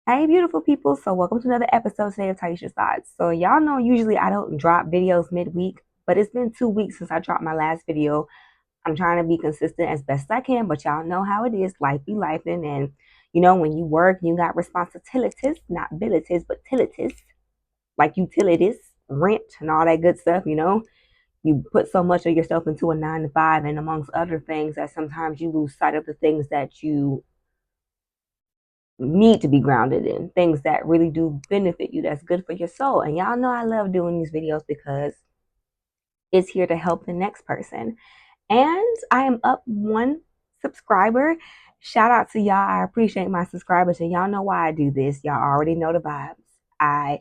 Hey, beautiful people. So, welcome to another episode today of Taisha's Thoughts. So, y'all know usually I don't drop videos midweek, but it's been 2 weeks since I dropped my last video. I'm trying to be consistent as best I can, but y'all know how it is. Life be lifing. And, when you work, you got responsibilities, not abilities, but tilities, like utilities, rent, and all that good stuff. You put so much of yourself into a 9 to 5, and amongst other things, that sometimes you lose sight of the things that you need to be grounded in, things that really do benefit you, that's good for your soul. And y'all know I love doing these videos because it's here to help the next person. And I am up 1 subscriber. Shout out to y'all. I appreciate my subscribers, and y'all know why I do this. Y'all already know the vibes. I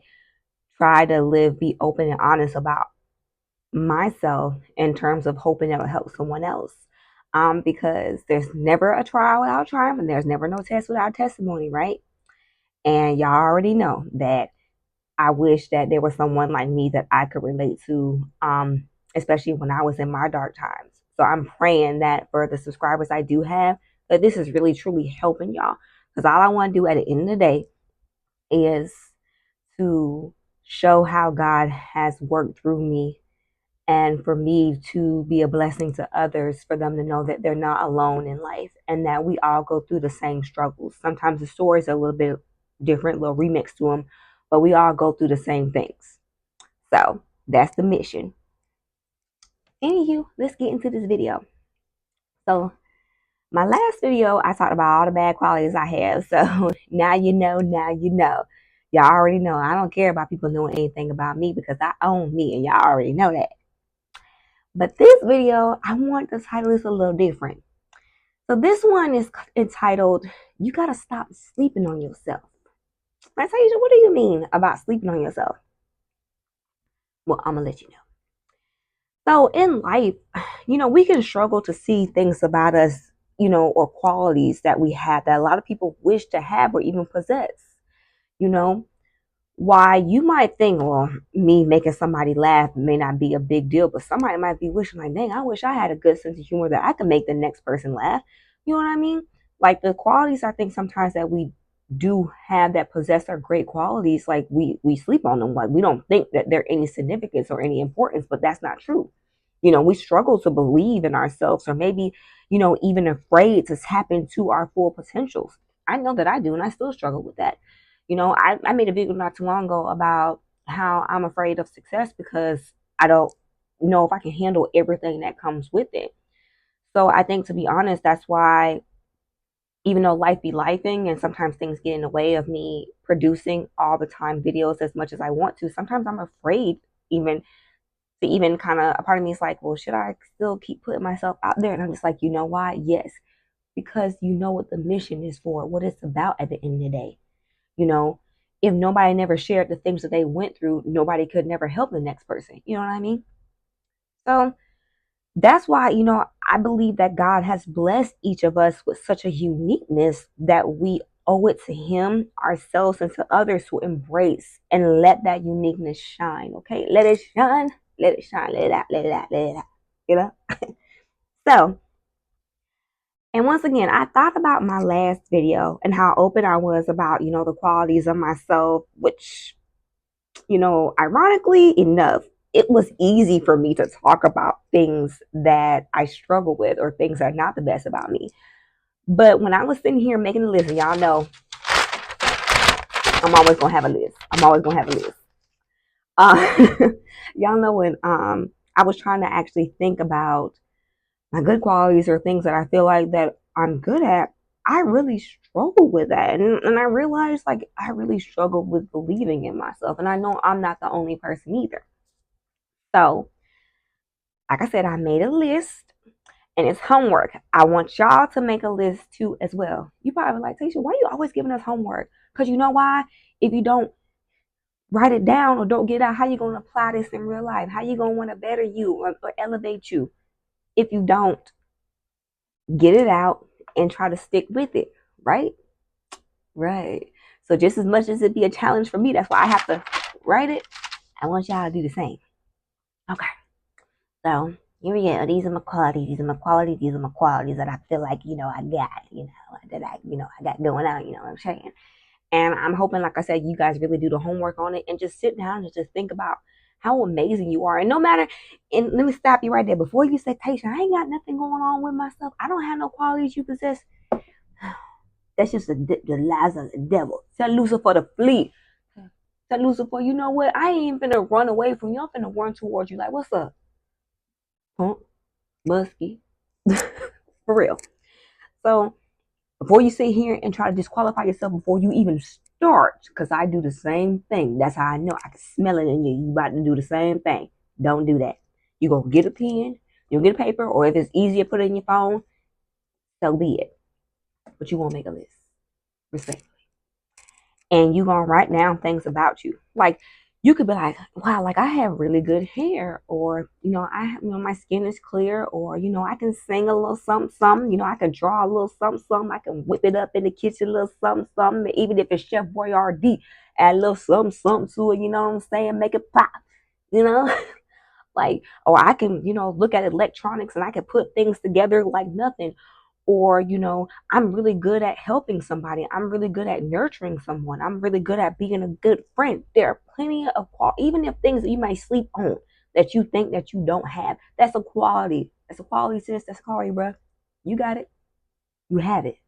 try to be open and honest about myself in terms of hoping it'll help someone else. Because there's never a trial without triumph, and there's never no test without testimony, right? And y'all already know that I wish that there was someone like me that I could relate to, especially when I was in my dark times. So I'm praying that for the subscribers I do have, that this is really truly helping y'all. Because all I want to do at the end of the day is to show how God has worked through me, and for me to be a blessing to others, for them to know that they're not alone in life and that we all go through the same struggles. Sometimes the stories are a little bit different, little remix to them, but we all go through the same things. So that's the mission. Anywho, let's get into this video. So my last video, I talked about all the bad qualities I have. So now you know, now you know. Y'all already know. I don't care about people knowing anything about me because I own me, and y'all already know that. But this video, I want the title is a little different. So this one is entitled, You Gotta Stop Sleeping on Yourself. I tell you, what do you mean about sleeping on yourself? Well, I'm gonna let you know. So in life, we can struggle to see things about us, or qualities that we have that a lot of people wish to have or even possess. You know, why you might think, well, me making somebody laugh may not be a big deal, but somebody might be wishing, like, dang, I wish I had a good sense of humor that I could make the next person laugh. You know what I mean? Like the qualities I think sometimes that we do have that possess our great qualities, like we sleep on them. Like we don't think that they're any significance or any importance, but that's not true. We struggle to believe in ourselves, or maybe, even afraid to tap into our full potentials. I know that I do, and I still struggle with that. I made a video not too long ago about how I'm afraid of success because I don't know if I can handle everything that comes with it. So I think, to be honest, that's why, even though life be lifing and sometimes things get in the way of me producing all the time videos as much as I want to, sometimes I'm afraid even to even kind of, a part of me is like, well, should I still keep putting myself out there? And I'm just like, you know why? Yes, because you know what the mission is for, what it's about at the end of the day. If nobody never shared the things that they went through, nobody could never help the next person. You know what I mean? So that's why, I believe that God has blessed each of us with such a uniqueness that we owe it to Him, ourselves, and to others to embrace and let that uniqueness shine. Okay? Let it shine. Let it shine. Let it out. Let it out. Let it out. You know? So, and once again, I thought about my last video and how open I was about, the qualities of myself, which, ironically enough, it was easy for me to talk about things that I struggle with or things that are not the best about me. But when I was sitting here making a list, and y'all know I'm always gonna have a list. I'm always gonna have a list. Uh, y'all know when I was trying to actually think about my good qualities or things that I feel like that I'm good at, I really struggle with that. And I realized, like, I really struggle with believing in myself. And I know I'm not the only person either. So, like I said, I made a list, and it's homework. I want y'all to make a list too as well. You probably like, Tasha, why are you always giving us homework? Because you know why? If you don't write it down or don't get it out, how you going to apply this in real life? How you going to want to better you or elevate you if you don't get it out and try to stick with it, right? Right. So just as much as it be a challenge for me, that's why I have to write it. I want y'all to do the same. Okay. So here we go. These are my qualities. These are my qualities. These are my qualities that I feel like, I got, that I got going on, you know what I'm saying? And I'm hoping, like I said, you guys really do the homework on it and just sit down and just think about how amazing you are. And no matter, and let me stop you right there. Before you say, Tasha, I ain't got nothing going on with myself. I don't have no qualities you possess. That's just the lies of the devil. Tell Lucifer to flee. Tell Lucifer, you know what? I ain't even finna run away from you. I'm finna run towards you. Like, what's up? Punk, musky. For real. So before you sit here and try to disqualify yourself before you even start, because I do the same thing. That's how I know. I can smell it in you. You about to do the same thing. Don't do that. You go get a pen, you'll get a paper, or if it's easier, put it in your phone, so be it. But you won't make a list. Respect. And you're gonna write down things about you. Like you could be like, wow, like I have really good hair, or my skin is clear, or I can sing a little something, something. I can draw a little something, something. I can whip it up in the kitchen, a little something, something. Even if it's Chef Boyardee, add a little something, something to it. You know what I'm saying? Make it pop. You know, like, or I can, look at electronics and I can put things together like nothing. Or, I'm really good at helping somebody. I'm really good at nurturing someone. I'm really good at being a good friend. There are plenty of even if things that you might sleep on that you think that you don't have, that's a quality. That's a quality, sis. That's a quality, bro. You got it. You have it.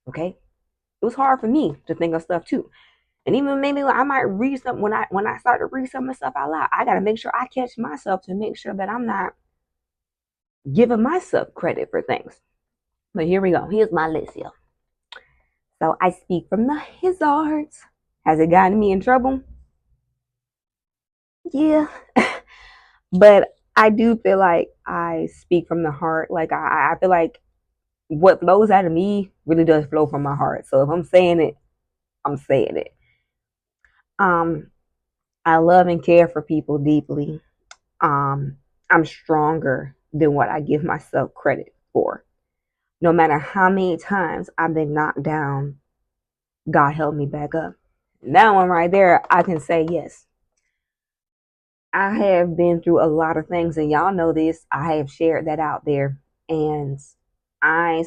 Okay. It was hard for me to think of stuff too. And even maybe I might read something when I start to read some of the stuff out loud. I gotta make sure I catch myself to make sure that I'm not giving myself credit for things. But here we go. Here's my list, y'all. So I speak from the his heart. Has it gotten me in trouble? Yeah. But I do feel like I speak from the heart. Like I feel like what flows out of me really does flow from my heart. So if I'm saying it, I'm saying it. Um, I love and care for people deeply. I'm stronger than what I give myself credit for. No matter how many times I've been knocked down, God held me back up. That one right there, I can say yes. I have been through a lot of things, and y'all know this. I have shared that out there, and I'm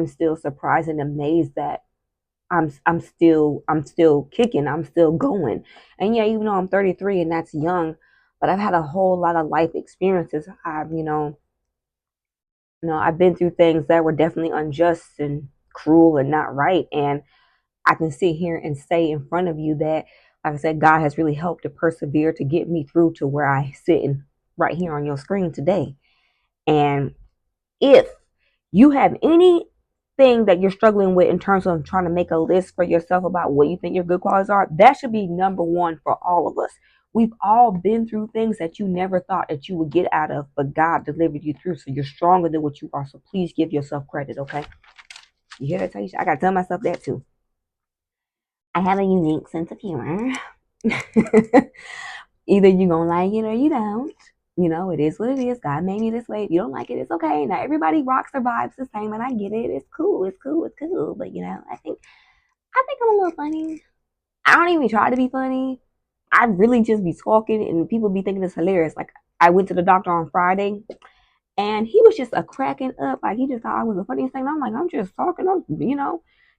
still surprised and amazed that I'm still kicking. I'm still going. And yeah, even though I'm 33 and that's young, but I've had a whole lot of life experiences. I've been through things that were definitely unjust and cruel and not right, and I can sit here and say in front of you that, like I said, God has really helped to persevere to get me through to where I sit right here on your screen today. And if you have anything that you're struggling with in terms of trying to make a list for yourself about what you think your good qualities are, that should be number one for all of us. We've all been through things that you never thought that you would get out of, but God delivered you through. So you're stronger than what you are. So please give yourself credit, okay? You hear that, Taisha? I got to tell myself that too. I have a unique sense of humor. Either you're going to like it or you don't. It is what it is. God made me this way. If you don't like it, it's okay. Not everybody rocks their vibes the same, and I get it. It's cool. It's cool. It's cool. But I think I'm a little funny. I don't even try to be funny. I really just be talking, and people be thinking it's hilarious. Like I went to the doctor on Friday, and he was just a cracking up. Like he just thought I was the funniest thing. I'm like, I'm just talking.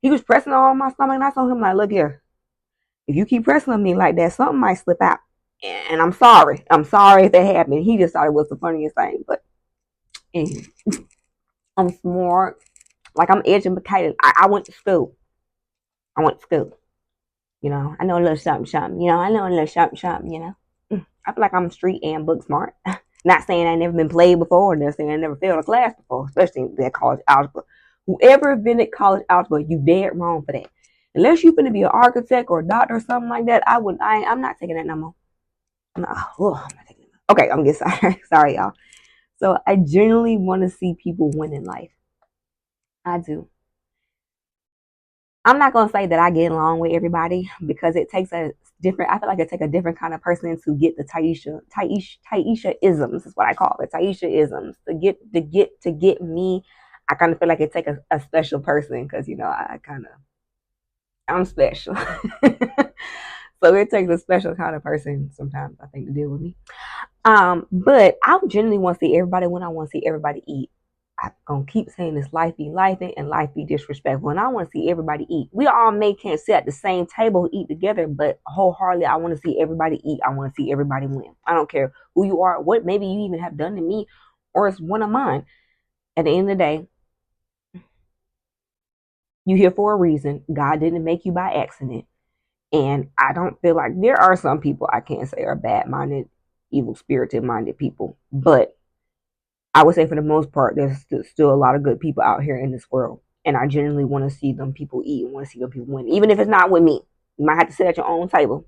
He was pressing on my stomach, and I told him like, look here. If you keep pressing on me like that, something might slip out. And I'm sorry. I'm sorry if that happened. He just thought it was the funniest thing. But anyway, I'm smart. Like I'm educated. I went to school. I went to school. I know a little something, something. I know a little something, something. I feel like I'm street and book smart. Not saying I never been played before, and not saying I never failed a class before, especially that college algebra. Whoever invented college algebra, you dead wrong for that. Unless you're going to be an architect or a doctor or something like that, I'm not taking that no more. I'm not taking it. Okay, I'm getting sorry. Sorry, y'all. So I genuinely want to see people win in life. I do. I'm not gonna say that I get along with everybody because it takes a different. I feel like it takes a different kind of person to get the Taisha isms is what I call it. Taisha isms to get me. I kind of feel like it takes a special person because I'm special. So it takes a special kind of person sometimes I think to deal with me. But I genuinely want to see everybody when I want to see everybody eat. I'm gonna keep saying this: life be life and life be disrespectful. And I want to see everybody eat. We all can't sit at the same table, eat together, but wholeheartedly, I want to see everybody eat. I want to see everybody win. I don't care who you are, what maybe you even have done to me, or it's one of mine. At the end of the day, you here for a reason. God didn't make you by accident. And I don't feel like there are some people I can't say are bad minded, evil spirited minded people, but I would say for the most part, there's still a lot of good people out here in this world. And I genuinely want to see them people eat and want to see them people win. Even if it's not with me, you might have to sit at your own table.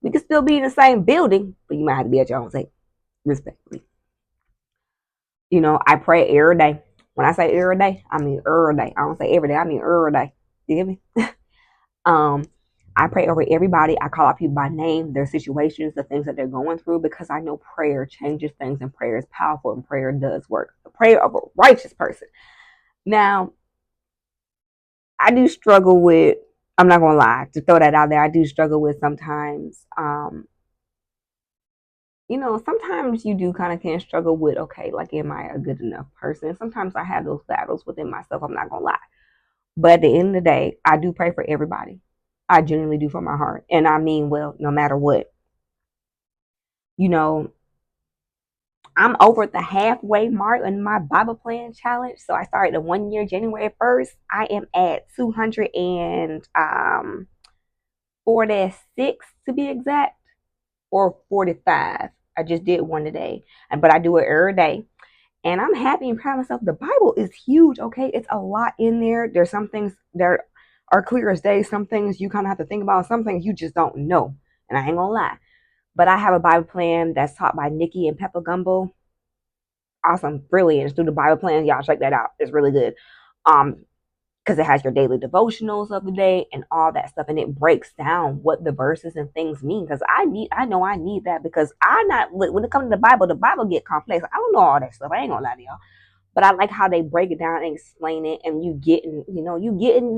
We can still be in the same building, but you might have to be at your own table, respectfully. You know, I pray every day. When I say every day, I mean every day. I don't say every day, I mean every day. You get me? um, I pray over everybody. I call out people by name, their situations, the things that they're going through, because I know prayer changes things and prayer is powerful and prayer does work. The prayer of a righteous person. Now, I do struggle with, I'm not going to lie, to throw that out there, I do struggle with sometimes, sometimes you do kind of can struggle with, okay, like, am I a good enough person? Sometimes I have those battles within myself. I'm not going to lie. But at the end of the day, I do pray for everybody. I genuinely do from my heart. And I mean, well, no matter what, you know, I'm over the halfway mark in my Bible plan challenge. So I started the 1 year, January 1st. I am at 246 to be exact, or 45. I just did one today, but I do it every day. And I'm happy and proud of myself. The Bible is huge, okay? It's a lot in there. There's some things that are clear as day. Some things you kind of have to think about. Some things you just don't know. And I ain't gonna lie. But I have a Bible plan that's taught by Nikki and Peppa Gumbo. Awesome, brilliant. Through the Bible plan, y'all check that out. It's really good. Because it has your daily devotionals of the day and all that stuff, and it breaks down what the verses and things mean. Because I know I need that, because I not when it comes to the Bible get complex. I don't know all that stuff. I ain't gonna lie to y'all. But I like how they break it down and explain it, and you getting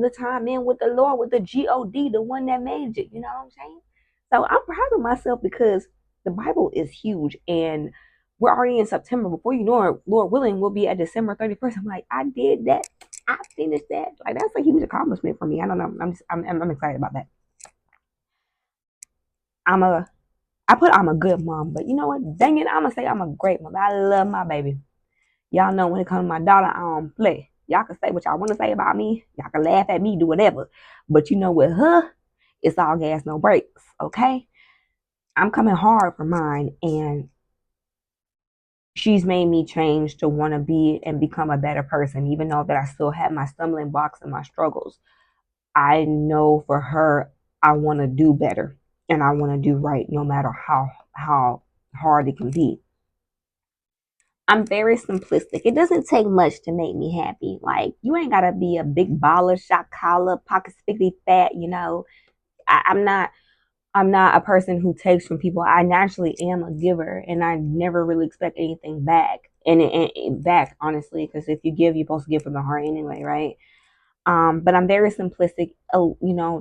the time in with the Lord, with the God, the one that made you. You know what I'm saying? So I'm proud of myself, because the Bible is huge, and we're already in September. Before you know it, Lord willing, we'll be at December 31st. I'm like, I did that. I finished that. Like, that's a huge accomplishment for me. I don't know. I'm excited about that. I'm a I'm a good mom, but you know what? Dang it, I'm gonna say I'm a great mom. I love my baby. Y'all know when it comes to my daughter, I don't play. Y'all can say what y'all want to say about me. Y'all can laugh at me, do whatever. But you know, with her, it's all gas, no brakes. Okay? I'm coming hard for mine, and she's made me change to want to be and become a better person, even though that I still have my stumbling blocks and my struggles. I know for her, I want to do better, and I want to do right, no matter how hard it can be. I'm very simplistic. It doesn't take much to make me happy. Like, you ain't gotta be a big baller, shot collar, pockets spiggly fat. I'm not. I'm not a person who takes from people. I naturally am a giver, and I never really expect anything back. And back, honestly, because if you give, you're supposed to give from the heart anyway, right? But I'm very simplistic.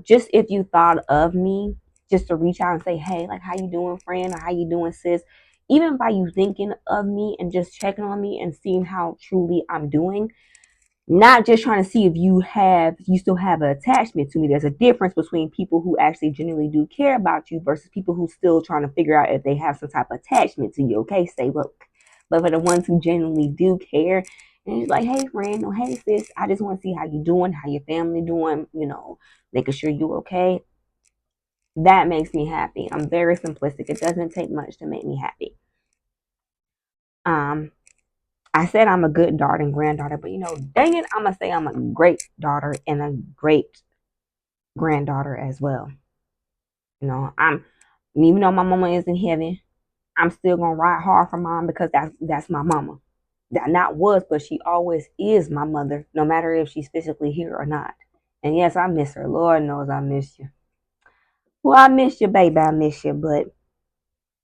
Just if you thought of me, just to reach out and say, hey, like, how you doing, friend, or how you doing, sis? Even by you thinking of me and just checking on me and seeing how truly I'm doing, not just trying to see if you still have an attachment to me. There's a difference between people who actually genuinely do care about you versus people who still trying to figure out if they have some type of attachment to you. Okay, stay look. But for the ones who genuinely do care, and it's like, hey friend, or hey sis, I just want to see how you doing, how your family doing, making sure you okay. That makes me happy. I'm very simplistic. It doesn't take much to make me happy. Um, I said I'm a good daughter and granddaughter, but dang it, I'm gonna say I'm a great daughter and a great granddaughter as well. I'm even though my mama is in heaven, I'm still gonna ride hard for mom, because that's my mama. That not was, but she always is my mother, no matter if she's physically here or not. And yes, I miss her. Lord knows I miss you. Well, I miss you, baby. I miss you, but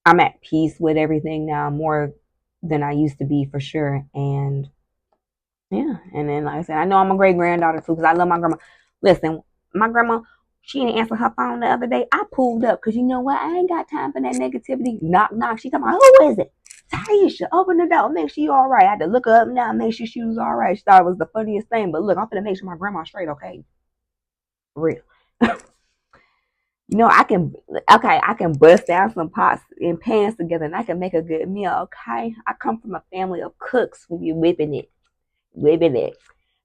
I'm at peace with everything now, more than I used to be, for sure. And yeah, and then like I said, I know I'm a great granddaughter too, because I love my grandma. Listen, my grandma, she didn't answer her phone the other day. I pulled up because you know what? I ain't got time for that negativity. Knock knock. She talking about, who is it? Taisha, open the door, make sure you all right. I had to look her up now, make sure she was all right. She thought it was the funniest thing, but look, I'm gonna make sure my grandma's straight, okay? For real. You know, I can bust down some pots and pans together and I can make a good meal, okay? I come from a family of cooks who be whipping it, whipping it.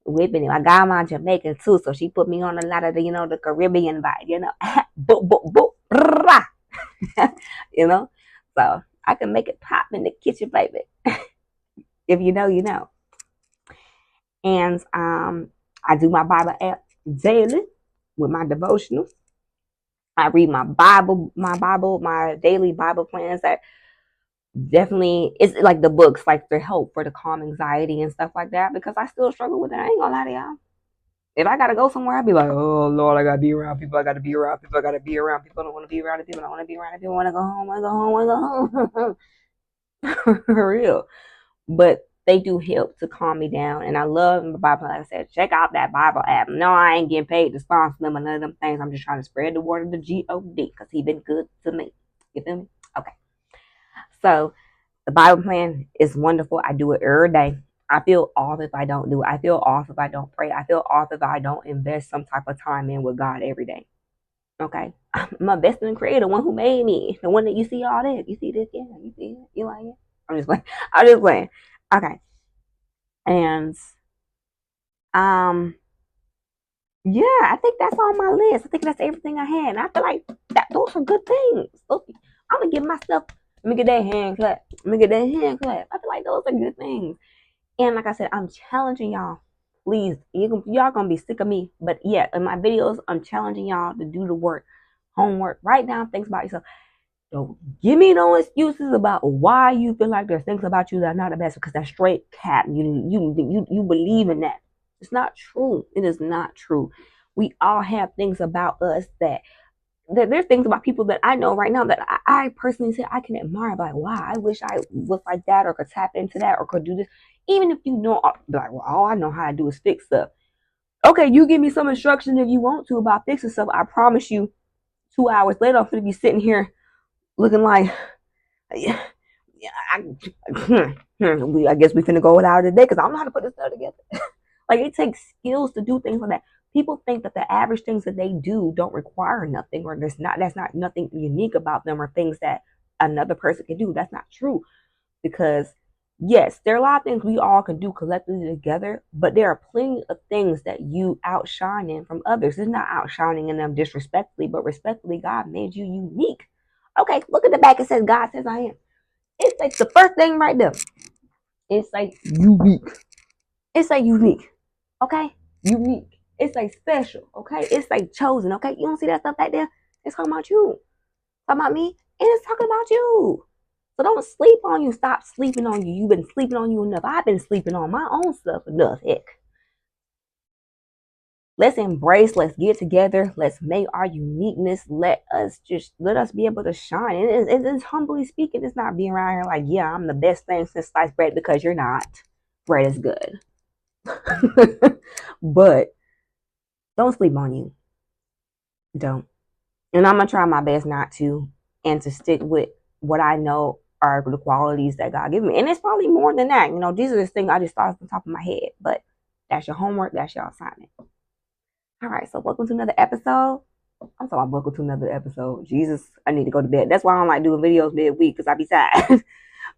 My grandma Jamaican too, so she put me on a lot of the, the Caribbean vibe, boop, boop, boop, rah, you know? So I can make it pop in the kitchen, baby. If you know, you know. And I do my Bible app daily with my devotionals. I read my daily Bible plans that definitely it's like the books, like the help for the calm anxiety and stuff like that, because I still struggle with it. I ain't gonna lie to y'all. If I gotta go somewhere, I'd be like, oh Lord, I gotta be around people, I gotta be around people, I gotta be around people, I don't wanna be around people, I don't wanna be around people, I wanna go home, I wanna go home, I wanna go home. For real. But they do help to calm me down. And I love the Bible. Like I said, check out that Bible app. No, I ain't getting paid to sponsor them or none of them things. I'm just trying to spread the word of the G-O-D because he been good to me. You feel me? Okay. So the Bible plan is wonderful. I do it every day. I feel off if I don't do it. I feel off if I don't pray. I feel off if I don't invest some type of time in with God every day. Okay. I'm my best and creator, the one who made me. The one that you see all this. You see this? Yeah, you see it? You like it? I'm just playing. I'm just playing. Okay. And um yeah, I think that's on my list. I think that's everything I had. And I feel like those are good things. I'm gonna give myself, let me get that hand clap. Let me get that hand clap. I feel like those are good things. And like I said, I'm challenging y'all. Please, y'all gonna be sick of me. But yeah, in my videos, I'm challenging y'all to do the work. Homework. Write down things about yourself. Don't give me no excuses about why you feel like there's things about you that are not the best, because that's straight cap. You believe in that. It's not true. It is not true. We all have things about us that there's things about people that I know right now that I personally say I can admire. Like, wow, I wish I was like that, or could tap into that, or could do this. Even if you know, like, well, all I know how to do is fix stuff. Okay, you give me some instruction if you want to about fixing stuff. I promise you, 2 hours later, I'm gonna be sitting here looking like, yeah, yeah, I guess we finna go without it today because I don't know how to put this stuff together. Like, it takes skills to do things like that. People think that the average things that they do don't require nothing, or that's not nothing unique about them, or things that another person can do. That's not true, because yes, there are a lot of things we all can do collectively together, but there are plenty of things that you outshine in from others. It's not outshining in them disrespectfully, but respectfully. God made you unique. Okay, look at the back. It says God says I am. It's like the first thing right there. It's like unique. It's like unique. Okay? Unique. It's like special. Okay? It's like chosen. Okay? You don't see that stuff back there? It's talking about you. It's talking about me. And it's talking about you. So don't sleep on you. Stop sleeping on you. You've been sleeping on you enough. I've been sleeping on my own stuff enough. Heck. Let's embrace, let's get together, let's make our uniqueness. Let us be able to shine. And it's humbly speaking, it's not being around here like, yeah, I'm the best thing since sliced bread, because you're not. Bread is good. But don't sleep on you. Don't. And I'm gonna try my best not to, and to stick with what I know are the qualities that God gave me. And it's probably more than that. These are the things I just thought off the top of my head. But that's your homework, that's your assignment. All right, so welcome to another episode. I'm talking about welcome to another episode. Jesus, I need to go to bed. That's why I don't like doing videos midweek, because I be sad.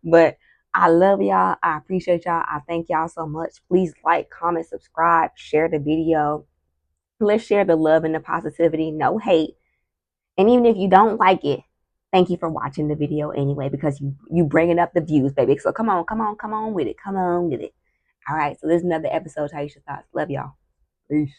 But I love y'all. I appreciate y'all. I thank y'all so much. Please like, comment, subscribe, share the video. Let's share the love and the positivity. No hate. And even if you don't like it, thank you for watching the video anyway, because you bringing up the views, baby. So come on with it. Come on with it. All right, so this is another episode. Taisha Thoughts. Love y'all. Peace.